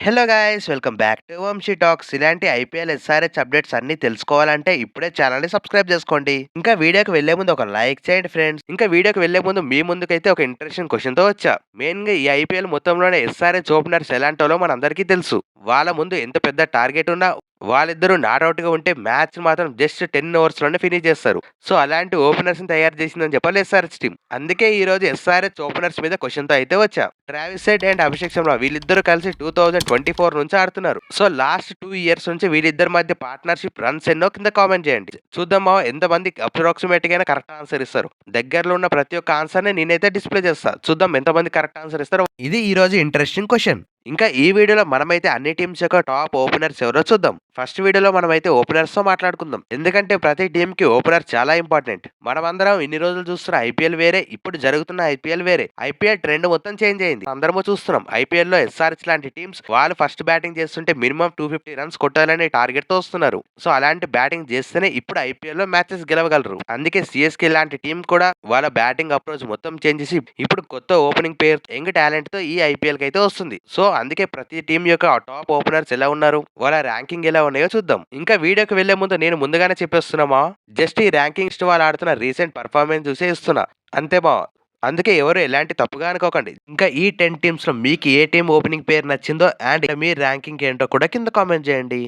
Hello guys welcome back to Vamshi talks. ఇలాంటి IPL SRH updates అన్ని తెలుసుకోవాలంటే ఇప్పుడే ఛానల్ ని సబ్స్క్రైబ్ చేసుకోండి. ఇంకా వీడియోకి వెళ్లే ముందు ఒక లైక్ చేయండి ఫ్రెండ్స్. ఇంకా వీడియోకి వెళ్లే ముందు మీ ముందుకైతే ఒక ఇంట్రెస్టింగ్ క్వశ్చన్ తో వచ్చా. మెయిన్ గా ఈ ఐపీఎల్ మొత్తంలోనే ఎస్ఆర్హెచ్ ఓపెనర్స్ ఎలాంటోలో మనందరికీ తెలుసు. వాళ్ళ ముందు ఎంత పెద్ద టార్గెట్ ఉన్నా వాళ్ళిద్దరూ నాట్అవుట్ గా ఉంటే మ్యాచ్ మాత్రం జస్ట్ 10 ఓవర్స్ లోనే ఫినిష్ చేస్తారు. సో అలాంటి ఓపెనర్స్ ని తయారు చేసిందని చెప్పాలి ఎస్ఆర్హెచ్ టీం. అందుకే ఈ రోజు ఎస్ఆర్హెచ్ ఓపెనర్స్ మీద క్వశ్చన్ తో అయితే వచ్చా. Travis head and Abhishek Sharma వీళ్ళిద్దరూ కలిసి 2024 నుంచి ఆడుతున్నారు. సో లాస్ట్ 2 ఇయర్స్ నుంచి వీళ్ళిద్దరి మధ్య పార్ట్నర్షిప్ రన్స్ ఎన్నో కింద కామెంట్ చేయండి. చూద్దాం ఎంత మంది అప్రాక్సిమేట్ గా కరెక్ట్ ఆన్సర్ ఇస్తారు. దగ్గరలో ఉన్న ప్రతి ఒక్క ఆన్సర్ ని నేనైతే డిస్ప్లే చేస్తా. చూద్దాం ఎంత మంది కరెక్ట్ ఆన్సర్ ఇస్తారో. ఇది ఈ రోజు ఇంట్రెస్టింగ్ క్వశ్చన్. ఇంకా ఈ వీడియోలో మనమైతే అన్ని టీమ్స్ యొక్క టాప్ ఓపెనర్స్ ఎవరో చూద్దాం. ఫస్ట్ వీడియోలో మనమైతే ఓపెనర్స్ తో మాట్లాడుకుందాం. ఎందుకంటే ప్రతి టీమ్ కి ఓపెనర్ చాలా ఇంపార్టెంట్. మనమందరం ఇన్ని రోజులు చూస్తున్న ఐపీఎల్ వేరే, ఇప్పుడు జరుగుతున్న ఐపీఎల్ వేరే. ఐపీఎల్ ట్రెండ్ మొత్తం చేంజ్ అయింది. అందరము చూస్తున్నాం. ఐపీఎల్ లో ఎస్ఆర్హెచ్ లాంటి టీమ్స్ వాళ్ళు ఫస్ట్ బ్యాటింగ్ చేస్తుంటే మినిమం 250 రన్స్ కొట్టాలనే టార్గెట్ తో వస్తున్నారు. సో అలాంటి బ్యాటింగ్ చేస్తేనే ఇప్పుడు ఐపీఎల్ లో మ్యాచెస్ గెలవగలరు. అందుకే సిఎస్కే లాంటి టీం కూడా వాళ్ళ బ్యాటింగ్ అప్రోచ్ మొత్తం చేంజ్ చేసి ఇప్పుడు కొత్త ఓపెనింగ్ పేరు యంగ్ టాలెంట్ తో ఈ ఐపీఎల్ కి అయితే వస్తుంది. సో అందుకే ప్రతి టీం యొక్క టాప్ ఓపెనర్స్ ఎలా ఉన్నారు, వాళ్ళ ర్యాంకింగ్ ఎలా ఉన్నాయో చూద్దాం. ఇంకా వీడియోకి వెళ్లే ముందు నేను ముందుగానే చెప్పేస్తున్నామా, జస్ట్ ఈ ర్యాంకింగ్స్ వాళ్ళు ఆడుతున్న రీసెంట్ పర్ఫార్మెన్స్ చూసే ఇస్తున్నా అంతే బా. అందుకే ఎవరు ఎలాంటి తప్పుగా అనుకోకండి. ఇంకా ఈ 10 టీమ్స్ లో మీకు ఏ టీం ఓపెనింగ్ పేరు నచ్చిందో అండ్ మీ ర్యాంకింగ్ ఏంటో కూడా కింద కామెంట్ చేయండి.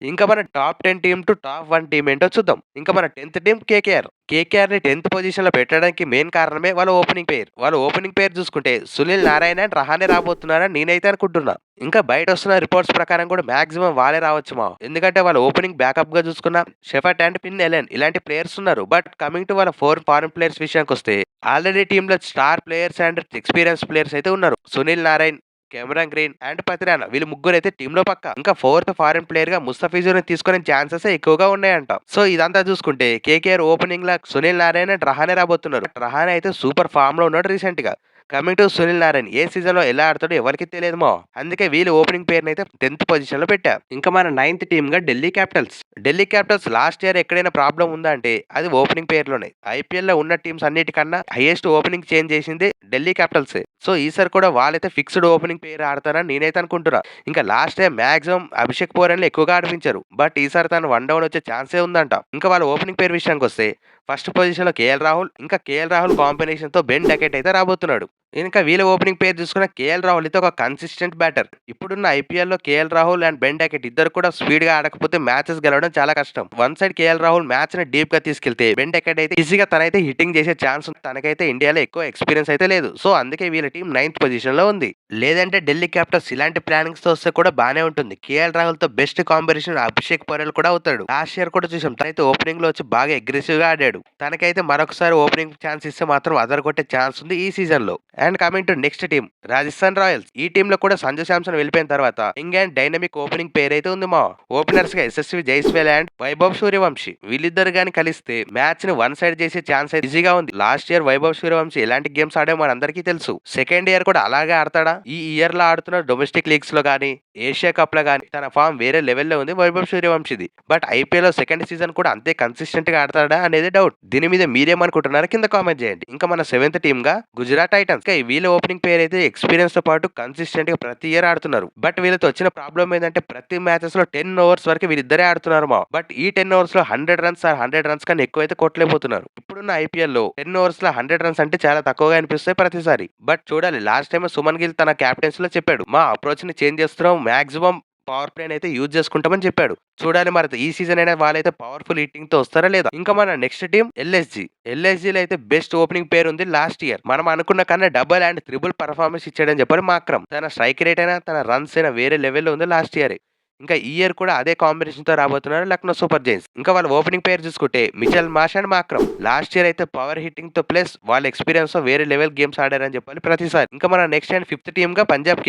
ఇంకా మన top 10 team to top 1 team ఏంటో చూద్దాం. ఇంకా మన 10th టీం కేకేఆర్ ని 10th పొజిషన్ లో పెట్టడానికి మెయిన్ కారణమే వాళ్ళ ఓపెనింగ్ పేరు చూసుకుంటే సునీల్ నారాయణ అండ్ రహానే రాబోతున్నారని నేనైతే అనుకుంటున్నా. ఇంకా బయట వస్తున్న రిపోర్ట్స్ ప్రకారం కూడా మాక్సిమం వాళ్ళే రావచ్చు మా. ఎందుకంటే వాళ్ళ ఓపెనింగ్ బ్యాకప్ గా చూసుకున్న షెఫర్ట్ అండ్ పిన్ ఎలెన్ ఇలాంటి ప్లేయర్స్ ఉన్నారు. బట్ కమింగ్ టు వాళ్ళ 4 ఫారెన్ ప్లేయర్స్ విషయానికి వస్తే ఆల్రెడీ టీమ్ లో star players and experience players అయితే ఉన్నారు. Sunil Narayan, Cameron green and Pathirana వీళ్ళు ముగ్గురు అయితే టీమ్ లో పక్క. ఇంకా 4th ఫారెన్ ప్లేయర్ గా ముస్తఫిజుర్ తీసుకునే ఛాన్సెస్ ఎక్కువగా ఉన్నాయంట. సో ఇదంతా చూసుకుంటే KKR opening law Sunil Narayana and Rahane రాబోతున్నారు. రహానే అయితే సూపర్ ఫామ్ లో ఉన్నాడు రీసెంట్ గా. Coming to Sunil Narayan A season లో ఎలా ఆడతాడో ఎవరికి తెలియదు మా. అందుకే వీళ్ళు ఓపెనింగ్ పేరుని అయితే 10th పొజిషన్ లో పెట్టా. ఇంకా మన 9th టీమ్ గా ఢిల్లీ క్యాపిటల్స్ లాస్ట్ ఇయర్ ఎక్కడైనా ప్రాబ్లం ఉందా అంటే అది ఓపెనింగ్ పేరులోనే. ఐపీఎల్ లో ఉన్న టీమ్స్ అన్నిటికన్నా హైయెస్ట్ ఓపెనింగ్ చేంజ్ చేసింది ఢిల్లీ క్యాపిటల్స్. సో ఈసారి కూడా వాళ్ళైతే ఫిక్స్డ్ ఓపెనింగ్ పేరు ఆడతారని నేనైతే అనుకుంటున్నా. ఇంకా లాస్ట్ టైం మాక్సిమం అభిషేక్ పోరెన్లు ఎక్కువగా ఆడిపించారు. బట్ ఈసారి తను 1 డౌన్ వచ్చే ఛాన్సే ఉందంట. ఇంకా వాళ్ళ ఓపెనింగ్ పేరు విషయానికి వస్తే ఫస్ట్ పొజిషన్ లో కేఎల్ రాహుల్ కాంబినేషన్ తో బెన్ డకెట్ అయితే రాబోతున్నాడు. ఇంకా వీళ్ళ ఓపెనింగ్ పేరు చూసుకున్న కేఎల్ రాహుల్ అయితే ఒక కన్సిస్టెంట్ బ్యాటర్. ఇప్పుడున్న ఐపీఎల్ లో KL Rahul and Ben Duckett ఇద్దరు కూడా స్పీడ్ గా ఆడకపోతే మ్యాచెస్ గెలవడం చాలా కష్టం. One side KL Rahul match ని డీప్ గా తీసుకెళ్తే బెన్ డకెట్ అయితే ఈజీగా తనైతే హిట్టింగ్ చేసే ఛాన్స్ ఉంది. తనకైతే ఇండియాలో ఎక్కువ ఎక్స్పీరియన్స్ అయితే లేదు. సో అందుకే వీళ్ళ టీం 9th పొజిషన్ లో ఉంది. లేదంటే ఢిల్లీ క్యాపిటల్స్ ఇలాంటి ప్లానింగ్స్ తో వస్తే కూడా బానే ఉంటుంది. కేఎల్ రాహుల్ తో బెస్ట్ కాంబినేషన్ అభిషేక్ పోరెల్ కూడా అవుతాడు. లాస్ట్ ఇయర్ కూడా చూసాం తనైతే ఓపెనింగ్ లో వచ్చి బాగా అగ్రెసివ్ గా ఆడాడు. తనకైతే మరొకసారి ఓపెనింగ్ ఛాన్స్ ఇస్తే మాత్రం అదర్ కొట్టే ఛాన్స్ ఉంది ఈ సీజన్ లో. And coming to next team Rajasthan Royals. ఈ టీం లో కూడా సంజు శాంసన్ వెళ్ళిపోయిన తర్వాత యంగ్ అండ్ డైనమిక్ ఓపెనింగ్ పేరైతే ఉంది మా. ఓపెనర్స్ గా యశస్వి జైస్వాల్ అండ్ వైభవ్ సూర్యవంశీ వీళ్ళిద్దరు గాని కలిస్తే మ్యాచ్ ని వన్ సైడ్ చేసే ఛాన్స్ ఈజీగా ఉంది. లాస్ట్ ఇయర్ వైభవ్ సూర్యవంశీ ఎలాంటి గేమ్స్ ఆడే మన అందరికీ తెలుసు. సెకండ్ ఇయర్ కూడా అలాగే ఆడతాడా? ఈ ఇయర్ లో ఆడుతున్న డొమెస్టిక్ లీగ్స్ లో గానీ ఏషియా కప్ లో గానీ తన ఫామ్ వేరే లెవెల్లో ఉంది వైభవ్ సూర్యవంశీది. బట్ ఐపీఎల్ లో సెకండ్ సీజన్ కూడా అంతే కన్సిస్టెంట్ గా ఆడతాడా అనేది డౌట్. దీని మీద మీరేమనుకుంటున్నారో కింద కామెంట్ చేయండి. ఇంకా మన 7th టీమ్ గా గుజరాత్ టైటన్స్. వీళ్ళ ఓపెనింగ్ పేరు అయితే ఎక్స్పీరియన్స్ తో పాటు కన్సిస్టెంట్ గా ప్రతి ఇయర్ ఆడుతున్నారు. బట్ వీళ్ళతో వచ్చిన ప్రాబ్లం ఏంటంటే ప్రతి మ్యాచెస్ లో 10 ఓవర్స్ వరకు వీళ్ళిద్దరే ఆడుతున్నారు మా. బట్ ఈ 10 ఓవర్స్ లో 100 రన్స్ 100 రన్స్ కన్నా ఎక్కువ అయితే కొట్టలేకపోతున్నారు. ఇప్పుడున్న ఐపీఎల్ లో 10 ఓవర్స్ లో 100 రన్స్ అంటే చాలా తక్కువగా అనిపిస్తాయి ప్రతిసారి. బట్ చూడాలి, లాస్ట్ టైం సుమన్ గిల్ తన క్యాప్టెన్సీ లో చెప్పాడు మా అప్రోచ్ ని చేంజ్ చేస్తున్నాం, మాక్సిమం పవర్ ప్లేని అయితే యూజ్ చేసుకుంటామని చెప్పాడు. చూడాలి మరి ఈ సీజన్ అయినా వాళ్ళైతే పవర్ఫుల్ హిట్టింగ్ తో వస్తారా లేదా. ఇంకా మన నెక్స్ట్ టీం ఎల్ఎస్జీ లో అయితే బెస్ట్ ఓపెనింగ్ పేరు ఉంది. లాస్ట్ ఇయర్ మనం అనుకున్న కన్నా డబుల్ అండ్ త్రిబుల్ పర్ఫార్మెన్స్ ఇచ్చాడని చెప్పాలి మాక్రమ్. తన స్ట్రైక్ రేట్ అయినా తన రన్స్ అయినా వేరే లెవెల్లో ఉంది లాస్ట్ ఇయర్. ఇంకా ఈ ఇయర్ కూడా అదే కాంబినేషన్ తో రాబోతున్నారు లక్నో సూపర్ జైంట్స్. ఇంకా వాళ్ళ ఓపెనింగ్ పేరు చూసుకుంటే Mitchell Marsh and Markram. Last year అయితే పవర్ హిట్టింగ్ తో ప్లస్ వాళ్ళ ఎక్స్పీరియన్స్ తో వేరే లెవెల్ గేమ్స్ ఆడారని చెప్పాలి ప్రతిసారి. ఇంకా మన నెక్స్ట్ అండ్ 5th టీమ్ గా పంజాబ్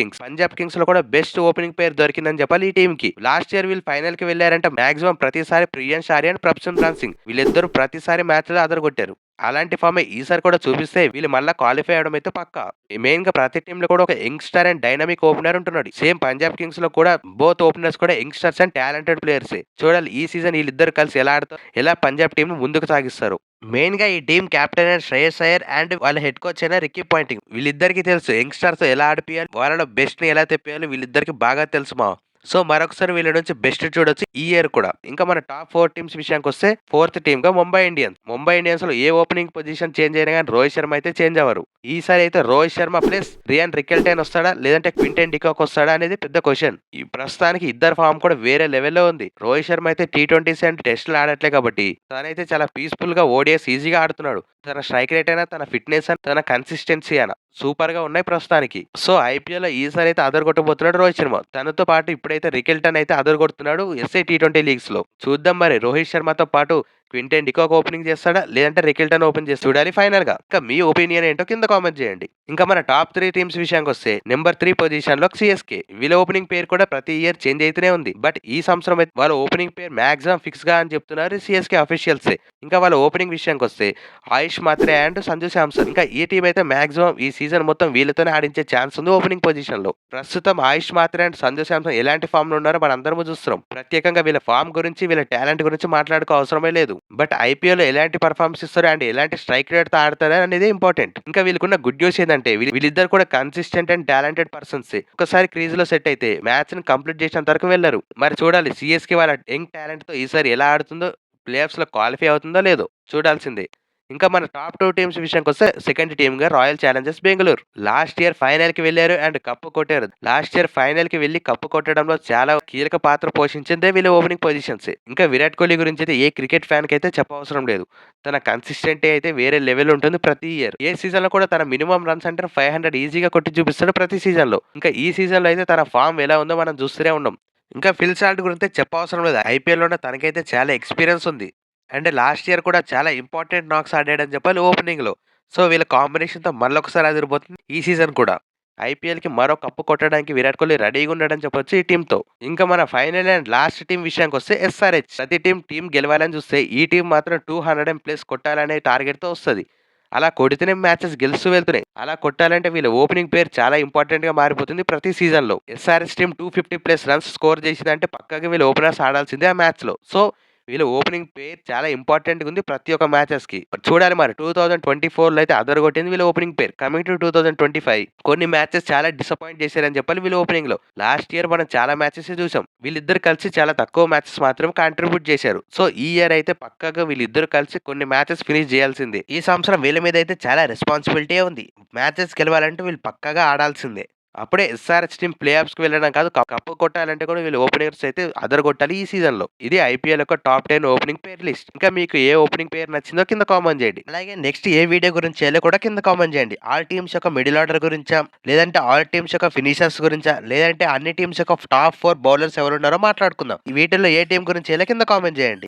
కింగ్స్ లో కూడా బెస్ట్ ఓపెనింగ్ పేరు దొరికిందని చెప్పాలి ఈ టీమ్ కి. లాస్ట్ ఇయర్ వీళ్ళు ఫైనల్ కి వెళ్ళారంటే మాక్సిమం ప్రతిసారి ప్రియాన్ షారి అండ్ ప్రప్సన్ సింగ్ వీళ్ళిద్దరు ప్రతిసారి మ్యాచ్ లో అదరగొట్టారు. అలాంటి ఫార్మే ఈసారి కూడా చూపిస్తే వీళ్ళు మళ్ళా క్వాలిఫై అవ్వడం అయితే పక్కా. మెయిన్‌గా ప్రతి టీమ్‌లో కూడా ఒక యంగ్‌స్టర్ అండ్ డైనమిక్ ఓపెనర్ ఉంటున్నాడు. సేమ్ పంజాబ్ కింగ్స్‌లో కూడా బోత్ ఓపెనర్స్ కూడా యంగ్‌స్టర్స్ అండ్ టాలెంటెడ్ ప్లేయర్సే. చూడాలి ఈ సీజన్ వీళ్ళిద్దరు కలిసి ఎలా ఆడతారు, ఎలా పంజాబ్ టీమ్‌ని ముందుకు సాగిస్తారు. మెయిన్‌గా ఈ టీమ్ కెప్టెన్ అయిన శ్రేయస్ అయ్యర్ అండ్ వాళ్ళ హెడ్ కోచ్ అయిన రిక్కీ పాయింటింగ్ వీళ్ళిద్దరికీ తెలుసు యంగ్‌స్టర్స్‌తో ఎలా ఆడిపియాలి, వాళ్ళలో బెస్ట్‌ని ఎలా తెప్పియాలో వీళ్ళిద్దరికీ బాగా తెలుసు మావ. సో, మరొకసారి వీళ్ళ నుంచి బెస్ట్ చూడొచ్చు ఈ ఇయర్ కూడా. ఇంకా మన టాప్ 4 టీమ్స్ విషయానికొస్తే ఫోర్త్ టీమ్‌గా ముంబై ఇండియన్స్. ముంబై ఇండియన్స్‌లో ఏ ఓపెనింగ్ పొజిషన్ చేంజ్ అయినా గాని రోహిత్ శర్మ అయితే చేంజ్ అవ్వరు. ఈసారి అయితే రోహిత్ శర్మ ప్లస్ రియాన్ రికెల్టైన్ వస్తాడా? లేదంటే క్వింటన్ డికాక్ వస్తాడా? అనేది పెద్ద క్వెషన్. ఈ ప్రస్తుతానికి ఇద్దరి ఫార్మ్ కూడా వేరే లెవెల్‌లో ఉంది. రోహిత్ శర్మ అయితే టీ20స్ అండ్ టెస్ట్‌లు ఆడట్లే కాబట్టి తనైతే చాలా పీస్‌ఫుల్‌గా ఓడీఐస్ ఈజీగా ఆడుతున్నాడు. తన స్ట్రైక్ రేట్ అయినా, తన ఫిట్‌నెస్ అయినా, తన కన్సిస్టెన్సీ అయినా సూపర్‌గా ఉన్నాయి ప్రస్తుతానికి. సో, ఐపీఎల్‌లో ఈసారి అయితే అదరగొట్టబోతున్నాడు రోహిత్ శర్మ. తనతో పాటు ఇప్పుడైతే రికెల్టన్ అయితే అదరగొడుతున్నాడు ఎస్ఐ టీ20 లీగ్స్‌లో. చూద్దాం మరి రోహిత్ శర్మతో పాటు క్వింటన్ డికాక్ ఓపెనింగ్ చేస్తాడా? లేదంటే రికెల్టన్ ఓపెన్ చేసి చూడాలి ఫైనల్‌గా. ఇంకా మీ ఒపీనియన్ ఏంటో కింద కామెంట్ చేయండి. ఇంకా మన టాప్ 3 టీమ్స్ విషయానికొస్తే నెంబర్ 3 పొజిషన్‌లో సీఎస్‌కే. వీళ్ళ ఓపెనింగ్ పేరు కూడా ప్రతి ఇయర్ చేంజ్ అయితేనే ఉంది. బట్ ఈ సంవత్సరం అయితే వాళ్ళ ఓపెనింగ్ పేరు మాక్సిమం ఫిక్స్‌గా అని చెప్తున్నారు సీఎస్‌కే అఫీషియల్సే. ఇంకా వాళ్ళ ఓపెనింగ్ విషయానికొస్తే ఆయుష్ మాత్రే అండ్ సంజు శాంసన్. ఇంకా ఈ టీమ్ అయితే మాక్సిమం ఈ సీజన్ మొత్తం వీళ్ళతోనే ఆడించే ఛాన్స్ ఉంది ఓపెనింగ్ పొజిషన్‌లో. ప్రస్తుతం ఆయుష్ మాత్రే అండ్ సంజు శాంసన్ ఎలాంటి ఫామ్‌లో ఉన్నారో మనందరము చూస్తున్నాం. ప్రత్యేకంగా వీళ్ళ ఫామ్ గురించి, వీళ్ళ టాలెంట్ గురించి మాట్లాడుకో అవసరమే లేదు. బట్ ఐపీఎల్‌లో ఎలాంటి పెర్ఫార్మన్స్ ఇస్తారు అండ్ ఎలాంటి స్ట్రైక్ రేట్‌తో ఆడతారు అనేది ఇంపార్టెంట్. ఇంకా వీళ్ళకున్న గుడ్ న్యూస్ ఏందంటే వీళ్ళిద్దరు కూడా కన్సిస్టెంట్ అండ్ టాలెంటెడ్ పర్సన్సే. ఒకసారి క్రీజ్‌లో సెట్ అయితే మ్యాచ్‌ని కంప్లీట్ చేసేంత వరకు వెళ్లరు. మరి చూడాలి సీఎస్‌కే వాళ్ళ యంగ్ టాలెంట్‌తో ఈసారి ఎలా ఆడుతుందో, ప్లే ఆఫ్స్‌లో క్వాలిఫై అవుతుందో లేదో చూడాల్సిందే. ఇంకా మన టాప్ 2 టీమ్స్ విషయానికొస్తే సెకండ్ టీమ్‌గా Royal Challengers Bengaluru. Last year ఫైనల్‌కి వెళ్లారు అండ్ కప్పు కొట్టారు. లాస్ట్ ఇయర్ ఫైనల్‌కి వెళ్లి కప్పు కొట్టడంలో చాలా కీలక పాత్ర పోషించిందే వీళ్ళ ఓపెనింగ్ పొజిషన్సే. ఇంకా విరాట్ కోహ్లీ గురించి అయితే ఏ క్రికెట్ ఫ్యాన్‌కి అయితే చెప్పవసరం లేదు. తన కన్సిస్టెంటీ అయితే వేరే లెవెల్ ఉంటుంది ప్రతి ఇయర్. ఏ సీజన్‌లో కూడా తన మినిమమ్ రన్స్ అంటే 500 ఈజీగా కొట్టి చూపిస్తాడు ప్రతి సీజన్‌లో. ఇంకా ఈ సీజన్‌లో అయితే తన ఫామ్ ఎలా ఉందో మనం చూస్తూనే ఉన్నాం. ఇంకా ఫిల్ సాల్ట్ గురించి చెప్పవసరం లేదు. ఐపీఎల్‌లోనే తనకైతే చాలా ఎక్స్‌పీరియన్స్ ఉంది. అండ్ లాస్ట్ ఇయర్ కూడా చాలా ఇంపార్టెంట్ నాక్స్ ఆడాడని చెప్పాలి ఓపెనింగ్‌లో. సో, వీళ్ళ కాంబినేషన్‌తో మళ్ళొకసారి అదిరిపోతుంది ఈ సీజన్ కూడా. ఐపీఎల్‌కి మరో కప్పు కొట్టడానికి విరాట్ కోహ్లీ రెడీగా ఉన్నాడని చెప్పొచ్చు ఈ టీమ్‌తో. ఇంకా మన ఫైనల్ అండ్ లాస్ట్ టీమ్ విషయానికొస్తే ఎస్ఆర్‌హెచ్. ప్రతి టీమ్ గెలవాలని చూస్తే ఈ టీమ్ మాత్రం 200 ప్లస్ కొట్టాలనే టార్గెట్‌తో వస్తది. అలా కొడితేనే మ్యాచెస్ గెలుస్తూ వెళ్తున్నాయి. అలా కొట్టాలంటే వీళ్ళ ఓపెనింగ్ పేరు చాలా ఇంపార్టెంట్‌గా మారిపోతుంది ప్రతి సీజన్‌లో. SRH team 250 plus runs score చేసిందంటే పక్కాగా వీళ్ళ ఓపెనర్స్ ఆడాల్సిందే ఆ మ్యాచ్‌లో. సో, వీళ్ళ ఓపెనింగ్ పేర్ చాలా ఇంపార్టెంట్‌గా ఉంది ప్రతి ఒక్క మ్యాచెస్‌కి. చూడాలి మరి 2024లో అయితే అదరగొట్టింది వీళ్ళ ఓపెనింగ్ పేర్. కమింగ్ టు 2025 కొన్ని మ్యాచెస్ చాలా డిసప్పాయింట్ చేశారని చెప్పాలి వీళ్ళ ఓపెనింగ్‌లో. లాస్ట్ ఇయర్ మనం చాలా మ్యాచెసే చూసాం. వీళ్ళిద్దరు కలిసి చాలా తక్కువ మ్యాచెస్ మాత్రమే కాంట్రిబ్యూట్ చేశారు. సో, ఈ ఇయర్ అయితే పక్కాగా వీళ్ళిద్దరు కలిసి కొన్ని మ్యాచెస్ ఫినిష్ చేయాల్సిందే. ఈ సంవత్సరం వీళ్ళ మీద అయితే చాలా రెస్పాన్సిబిలిటీయే ఉంది. మ్యాచెస్ గెలవాలంటే వీళ్ళు పక్కాగా ఆడాల్సిందే. అప్పుడే ఎస్ఆర్‌హెచ్ టీమ్ ప్లే ఆఫ్స్‌కి వెళ్ళడం కాదు, కప్పు కొట్టాలంటే కూడా వీళ్ళు ఓపెనర్స్ అయితే అదరగొట్టాలి ఈ సీజన్‌లో. ఇది ఐపీఎల్ యొక్క టాప్ 10 ఓపెనింగ్ పేర్ లిస్ట్. ఇంకా మీకు ఏ ఓపెనింగ్ పేరు నచ్చిందో కింద కామెంట్ చేయండి. అలాగే నెక్స్ట్ ఏ వీడియో గురించి చేయాలో కూడా కింద కామెంట్ చేయండి. ఆల్ టీమ్స్ యొక్క మిడిల్ ఆర్డర్ గురించా? లేదంటే ఆల్ టీమ్స్ యొక్క ఫినిషర్స్ గురించా? లేదంటే అన్ని టీమ్స్ యొక్క టాప్ 4 బౌలర్స్ ఎవరున్నారో మాట్లాడుకుందాం. ఈ వీటిల్లో ఏ టీమ్ గురించి చేయాలో కింద కామెంట్ చేయండి.